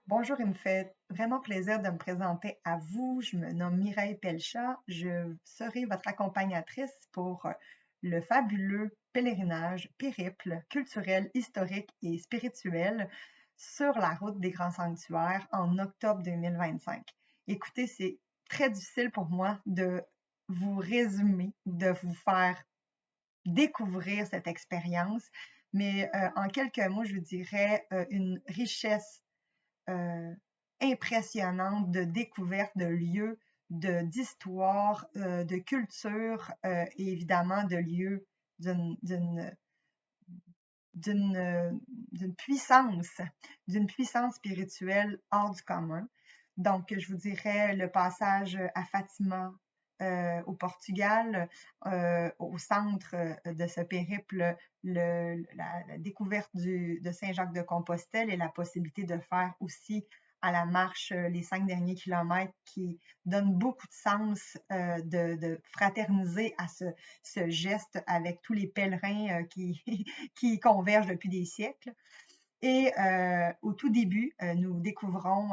Bonjour, il me fait vraiment plaisir de me présenter à vous. Je me nomme Mireille Pelchat. Je serai votre accompagnatrice pour le fabuleux pèlerinage, périple culturel, historique et spirituel sur la route des grands sanctuaires en octobre 2025. Écoutez, c'est très difficile pour moi de vous résumer, de vous faire découvrir cette expérience, mais en quelques mots, je vous dirais une richesse euh, impressionnante de découvertes de lieux, d'histoire, de culture et évidemment de lieux d'une d'une d'une d'une puissance spirituelle hors du commun. Donc, je vous dirais le passage à Fatima au Portugal, au centre de ce périple, la découverte de Saint-Jacques-de-Compostelle et la possibilité de faire aussi à la marche les 5 derniers kilomètres qui donne beaucoup de sens de fraterniser à ce geste avec tous les pèlerins qui convergent depuis des siècles. Et au tout début, nous découvrons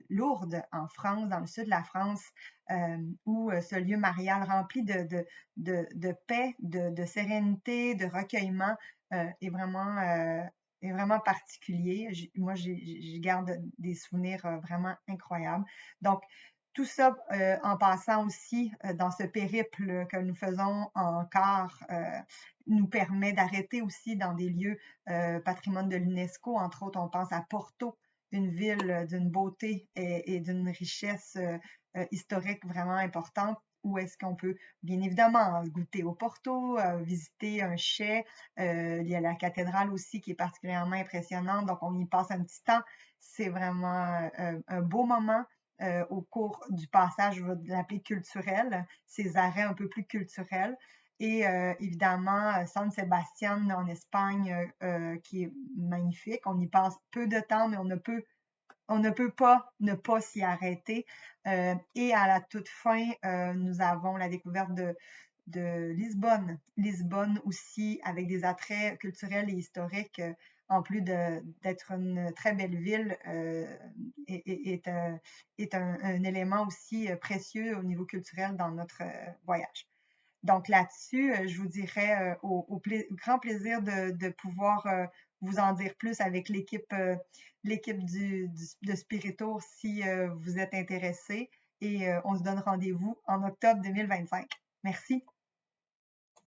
Lourdes en France, dans le sud de la France, où ce lieu marial rempli de paix, de sérénité, de recueillement est vraiment particulier. Moi, j'y garde des souvenirs vraiment incroyables. Donc, tout ça en passant aussi dans ce périple que nous faisons en car nous permet d'arrêter aussi dans des lieux patrimoine de l'UNESCO. Entre autres, on pense à Porto, une ville d'une beauté et d'une richesse historique vraiment importante, où est-ce qu'on peut bien évidemment goûter au Porto, visiter un chai. Il y a la cathédrale aussi qui est particulièrement impressionnante, donc on y passe un petit temps. C'est vraiment un beau moment. Au cours du passage, je vais l'appeler culturel, ces arrêts un peu plus culturels. Et évidemment, San Sebastian en Espagne, qui est magnifique. On y passe peu de temps, mais on ne peut pas ne pas s'y arrêter. Et à la toute fin, nous avons la découverte de Lisbonne. Lisbonne aussi, avec des attraits culturels et historiques, en plus d'être une très belle ville, est un élément aussi précieux au niveau culturel dans notre voyage. Donc là-dessus, je vous dirais au grand plaisir de pouvoir vous en dire plus avec l'équipe de Spiritour si vous êtes intéressé. Et on se donne rendez-vous en octobre 2025. Merci.